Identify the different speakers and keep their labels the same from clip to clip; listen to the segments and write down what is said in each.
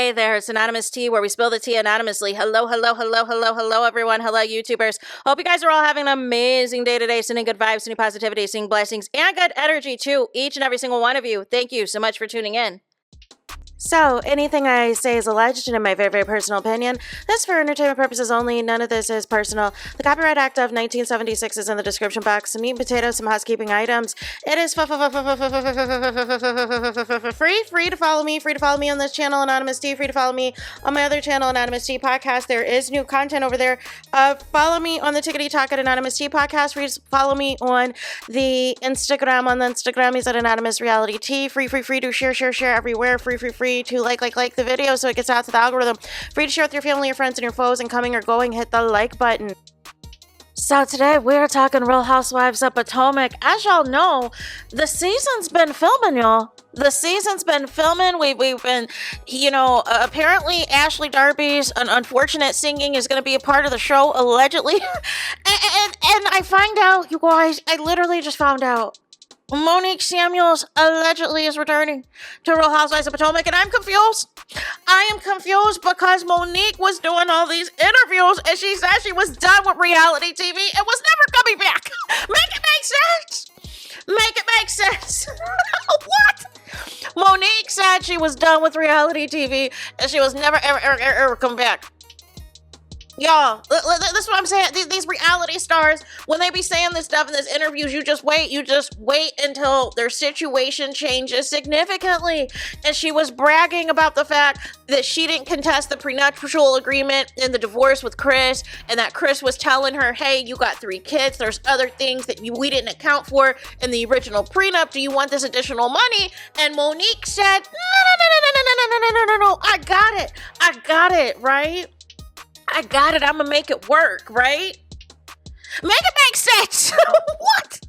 Speaker 1: Hey there, it's Anonymous Tea, where we spill the tea anonymously. Hello, everyone. Hello, YouTubers. Hope you guys are all having an amazing day today, sending good vibes, sending positivity, sending blessings, and good energy to each and every single one of you. Thank you so much for tuning in. So, anything I say is alleged and in my very, very personal opinion. This is for entertainment purposes only. None of this is personal. The Copyright Act of 1976 is in the description box. Some meat and potatoes, some housekeeping items. It is free to follow me. Free to follow me on this channel, Anonymous Tea. Free to follow me on my other channel, Anonymous Tea Podcast. There is new content over there. Follow me on the Tickety Talk at Anonymous Tea Podcast. Free to follow me on the Instagram. On the Instagram, he's at Anonymous Reality Tea. Free to share everywhere. Free to like the video so it gets out to the algorithm. Free to share with your family, your friends, and your foes, and coming or going, hit the like button. So today we're talking Real Housewives of Potomac. As y'all know, the season's been filming, y'all. The season's been filming. We've been, apparently Ashley Darby's unfortunate singing is going to be a part of the show, allegedly. and I find out, you guys, I literally just found out Monique Samuels allegedly is returning to Real Housewives of Potomac, and I'm confused. I am confused because Monique was doing all these interviews, and she said she was done with reality TV and was never coming back. Make it make sense. Make it make sense. What? Monique said she was done with reality TV, and she was never, ever coming back. Y'all, this is what I'm saying. These reality stars, when they be saying this stuff in these interviews, you just wait until their situation changes significantly. And she was bragging about the fact that she didn't contest the prenuptial agreement in the divorce with Chris, and that Chris was telling her, hey, you got 3 kids. There's other things that we didn't account for in the original prenup. Do you want this additional money? And Monique said, no, I got it, right? I got it. I'm going to make it work, right? Make it make sense. What?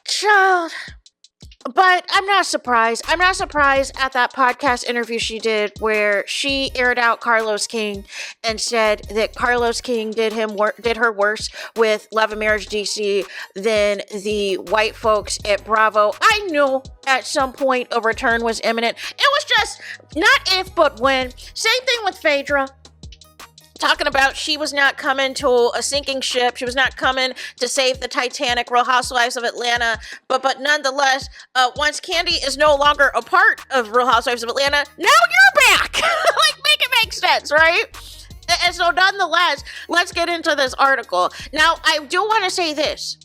Speaker 1: Child. But I'm not surprised. I'm not surprised at that podcast interview she did where she aired out Carlos King and said that Carlos King did her worse with Love and Marriage DC than the white folks at Bravo. I knew at some point a return was imminent. It was just not if, but when. Same thing with Phaedra. Talking about she was not coming to a sinking ship. She was not coming to save the Titanic, Real Housewives of Atlanta. But nonetheless, once Kandi is no longer a part of Real Housewives of Atlanta, now you're back. Make it make sense, right? And so nonetheless, let's get into this article. Now, I do want to say this.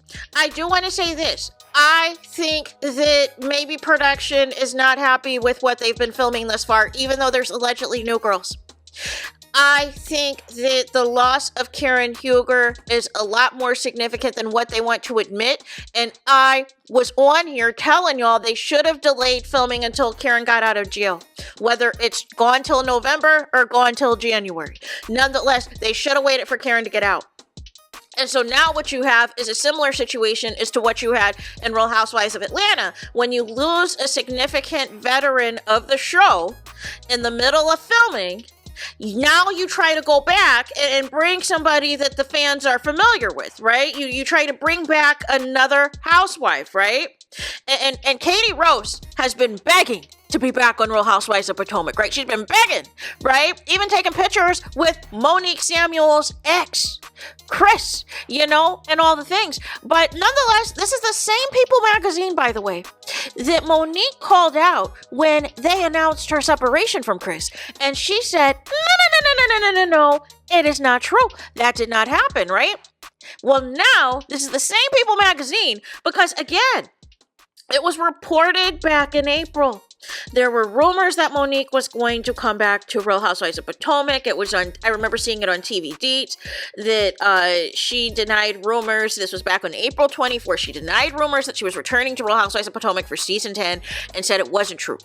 Speaker 1: I think that maybe production is not happy with what they've been filming thus far, even though there's allegedly new girls. I think that the loss of Karen Huger is a lot more significant than what they want to admit. And I was on here telling y'all they should have delayed filming until Karen got out of jail. Whether it's gone till November or gone till January. Nonetheless, they should have waited for Karen to get out. And so now what you have is a similar situation as to what you had in Real Housewives of Atlanta. When you lose a significant veteran of the show in the middle of filming, now you try to go back and bring somebody that the fans are familiar with, right? You try to bring back another housewife, right? And Katie Rose has been begging to be back on Real Housewives of Potomac, right? She's been begging, right? Even taking pictures with Monique Samuels' ex, Chris, and all the things. But nonetheless, this is the same People magazine, by the way, that Monique called out when they announced her separation from Chris. And she said, no, it is not true. That did not happen, right? Well, now, this is the same People magazine because, again, it was reported back in April. There were rumors that Monique was going to come back to Real Housewives of Potomac. I remember seeing it on TV Deets that she denied rumors. This was back on April 24th. She denied rumors that she was returning to Real Housewives of Potomac for season 10 and said it wasn't true.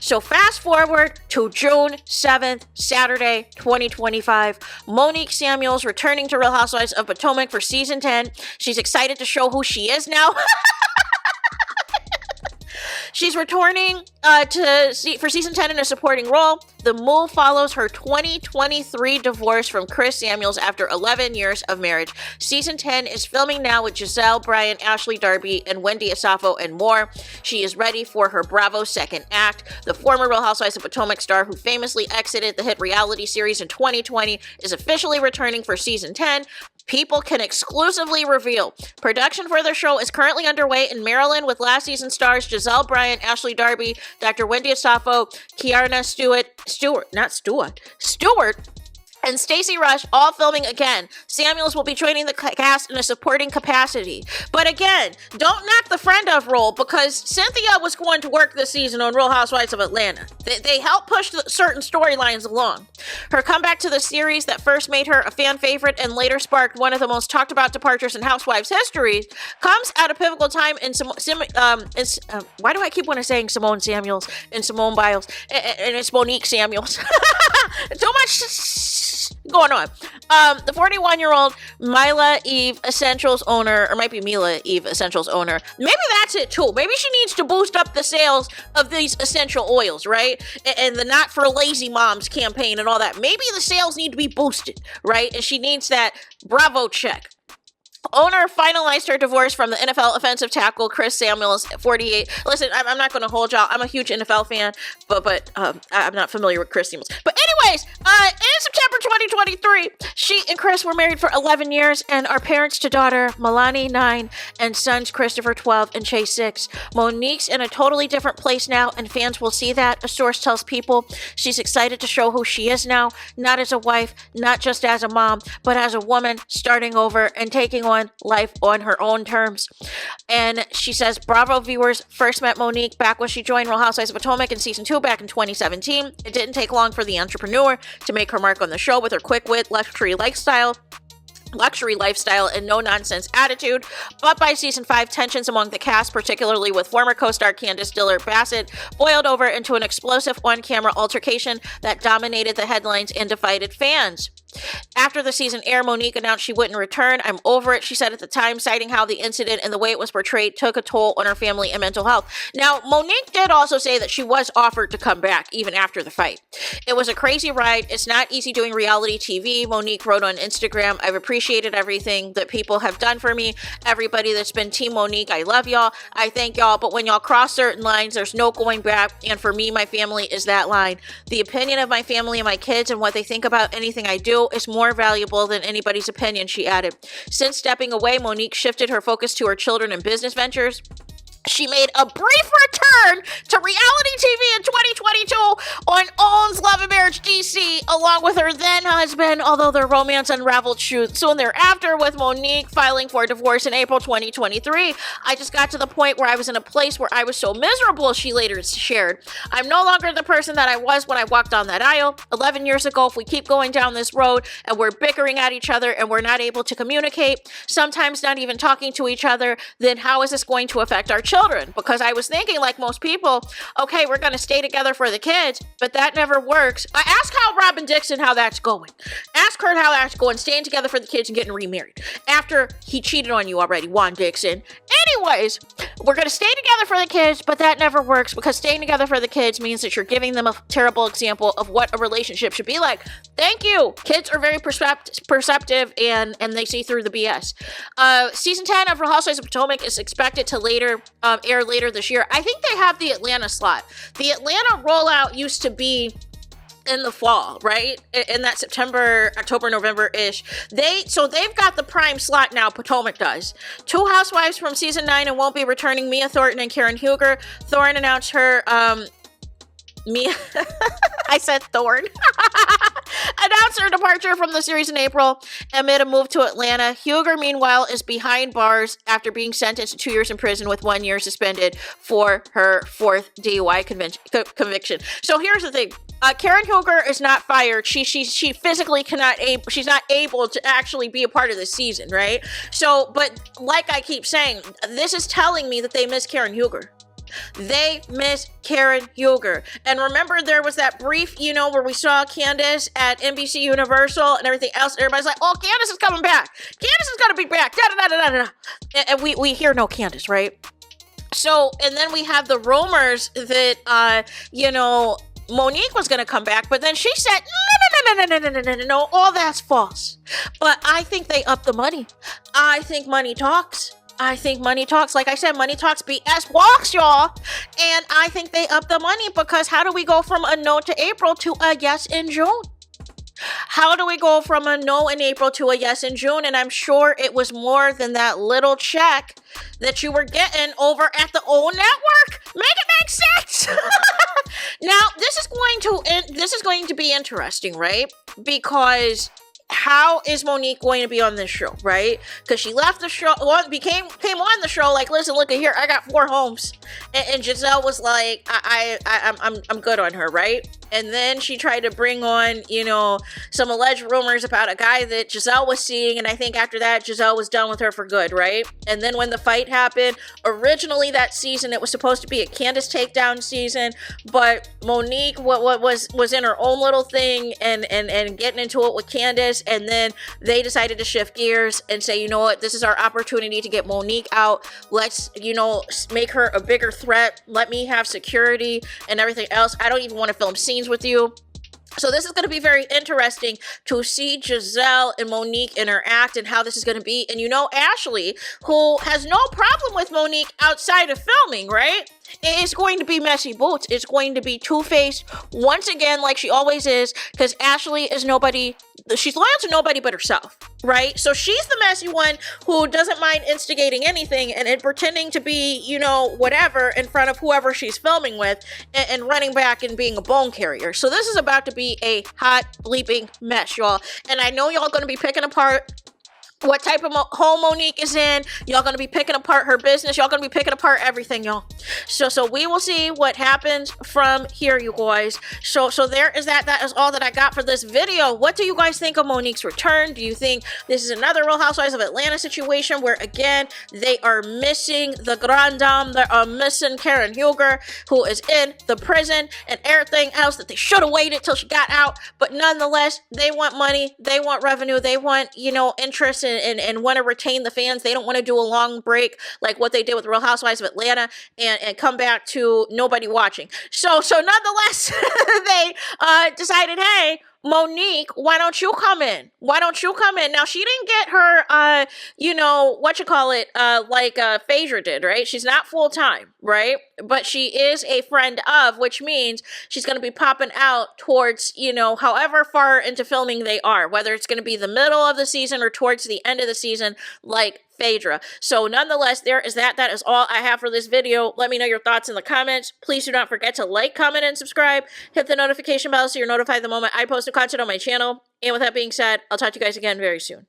Speaker 1: So fast forward to June 7th, Saturday, 2025. Monique Samuels returning to Real Housewives of Potomac for season 10. She's excited to show who she is now. She's returning for season 10 in a supporting role. The move follows her 2023 divorce from Chris Samuels after 11 years of marriage. Season 10 is filming now with Giselle, Brian, Ashley Darby, and Wendy Asafo and more. She is ready for her Bravo second act. The former Real Housewives of Potomac star who famously exited the hit reality series in 2020 is officially returning for season 10. People can exclusively reveal. Production for their show is currently underway in Maryland with last season stars Giselle Bryant, Ashley Darby, Dr. Wendy Asafo, Kiarna Stewart, and Stacey Rush, all filming again. Samuels will be joining the cast in a supporting capacity. But again, don't knock the friend of role, because Cynthia was going to work this season on Real Housewives of Atlanta. They helped push certain storylines along. Her comeback to the series that first made her a fan favorite and later sparked one of the most talked about departures in Housewives history comes at a pivotal time in why do I keep wanting to saying Simone Samuels and Simone Biles and it's Monique Samuels. Too much going on. The 41-year-old Mila Eve Essentials owner, or might be Mila Eve Essentials owner, maybe that's it too. Maybe she needs to boost up the sales of these essential oils, right? And the Not for Lazy Moms campaign and all that. Maybe the sales need to be boosted, right? And she needs that Bravo check. Owner finalized her divorce from the NFL offensive tackle Chris Samuels, 48. Listen, I'm not going to hold y'all. I'm a huge NFL fan, but I'm not familiar with Chris Samuels. But anyways, in September 2023, she and Chris were married for 11 years and are parents to daughter Milani, 9, and sons Christopher, 12, and Chase, 6. Monique's in a totally different place now, and fans will see that. A source tells People she's excited to show who she is now, not as a wife, not just as a mom, but as a woman starting over and taking on life on her own terms. And she says Bravo viewers first met Monique back when she joined Real Housewives of Potomac in season 2 back in 2017. It didn't take long for the entrepreneur to make her mark on the show with her quick wit, luxury lifestyle, and no-nonsense attitude. But by season 5, tensions among the cast, particularly with former co-star Candiace Dillard Bassett, boiled over into an explosive on-camera altercation that dominated the headlines and divided fans. After the season aired, Monique announced she wouldn't return. "I'm over it," she said at the time, citing how the incident and the way it was portrayed took a toll on her family and mental health. Now, Monique did also say that she was offered to come back even after the fight. "It was a crazy ride. It's not easy doing reality TV," Monique wrote on Instagram. "I've appreciated everything that people have done for me. Everybody that's been Team Monique, I love y'all. I thank y'all. But when y'all cross certain lines, there's no going back. And for me, my family is that line. The opinion of my family and my kids and what they think about anything I do is more valuable than anybody's opinion," she added. Since stepping away, Monique shifted her focus to her children and business ventures. She made a brief return to reality TV in 2022 on OWN's Love and Marriage DC, along with her then husband, although their romance unraveled soon thereafter, with Monique filing for divorce in April 2023. "I just got to the point where I was in a place where I was so miserable," she later shared. "I'm no longer the person that I was when I walked down that aisle 11 years ago. If we keep going down this road and we're bickering at each other and we're not able to communicate, sometimes not even talking to each other, then how is this going to affect our children? Because I was thinking, like most people, okay, we're going to stay together for the kids, but that never works." Ask Robin Dixon how that's going. Ask her how that's going, staying together for the kids and getting remarried after he cheated on you already, Juan Dixon. Anyways, we're going to stay together for the kids, but that never works because staying together for the kids means that you're giving them a terrible example of what a relationship should be like. Thank you. Kids are very perceptive and they see through the BS. Season 10 of Real Housewives of Potomac is expected to air later this year. I think they have the Atlanta slot. The Atlanta rollout used to be in the fall, right? In that September, October, November-ish. They've got the prime slot now, Potomac does. 2 housewives from season 9 and won't be returning, Mia Thornton and Karen Huger. Thorne announced her, Mia, I said Thorne, announced her departure from the series in April amid a move to Atlanta. Huger, meanwhile, is behind bars after being sentenced to 2 years in prison with 1 year suspended for her 4th DUI conviction. So here's the thing. Karen Huger is not fired. She physically she's not able to actually be a part of this season, right? So, but like I keep saying, this is telling me that they miss Karen Huger. They miss Karen Huger. And remember, there was that brief, where we saw Candiace at NBC Universal and everything else. Everybody's like, "Oh, Candiace is coming back. Candiace is going to be back." Da, da, da, da, da, da. And we hear no Candiace, right? So, and then we have the rumors that, Monique was going to come back, but then she said, no, all that's false. But I think they upped the money. I think money talks. I think money talks. Like I said, money talks, BS walks, y'all. And I think they upped the money because how do we go from a no to April to a yes in June? How do we go from a no in April to a yes in June? And I'm sure it was more than that little check that you were getting over at the old network. Make it make sense. Now, this is going to be interesting, right? Because how is Monique going to be on this show, right? Because she left the show, came on the show like, listen, look at here, I got 4 homes, and Giselle was like, I'm good on her, right? And then she tried to bring on, some alleged rumors about a guy that Giselle was seeing, and I think after that, Giselle was done with her for good, right? And then when the fight happened, originally that season, it was supposed to be a Candace takedown season, but Monique was in her own little thing and getting into it with Candace, and then they decided to shift gears and say, you know what, this is our opportunity to get Monique out. Let's, make her a bigger threat. Let me have security and everything else. I don't even want to film scenes with you. So this is going to be very interesting to see Giselle and Monique interact and how this is going to be. And Ashley, who has no problem with Monique outside of filming, right? It's going to be messy boots. It's going to be two-faced once again, like she always is, because Ashley is nobody. She's loyal to nobody but herself, right? So she's the messy one who doesn't mind instigating anything and pretending to be, whatever in front of whoever she's filming with and running back and being a bone carrier. So this is about to be a hot bleeping mess, y'all. And I know y'all going to be picking apart what type of home Monique is in. Y'all gonna be picking apart her business. Y'all gonna be picking apart everything, y'all. So we will see what happens from here, you guys. So there is that. That is all that I got for this video. What do you guys think of Monique's return? Do you think this is another Real Housewives of Atlanta situation where, again, they are missing the Grand Dame? They are missing Karen Huger, who is in the prison, and everything else that they should have waited till she got out. But nonetheless, they want money. They want revenue. They want, interest and want to retain the fans. They don't want to do a long break like what they did with Real Housewives of Atlanta and come back to nobody watching. So nonetheless, they decided, hey, Monique, why don't you come in? Why don't you come in? Now, she didn't get her, like Phaedra did, right? She's not full-time, right? But she is a friend of, which means she's going to be popping out towards, however far into filming they are, whether it's going to be the middle of the season or towards the end of the season, like Phaedra. So nonetheless, there is that. That is all I have for this video. Let me know your thoughts in the comments. Please do not forget to like, comment, and subscribe. Hit the notification bell so you're notified the moment I post new content on my channel. And with that being said, I'll talk to you guys again very soon.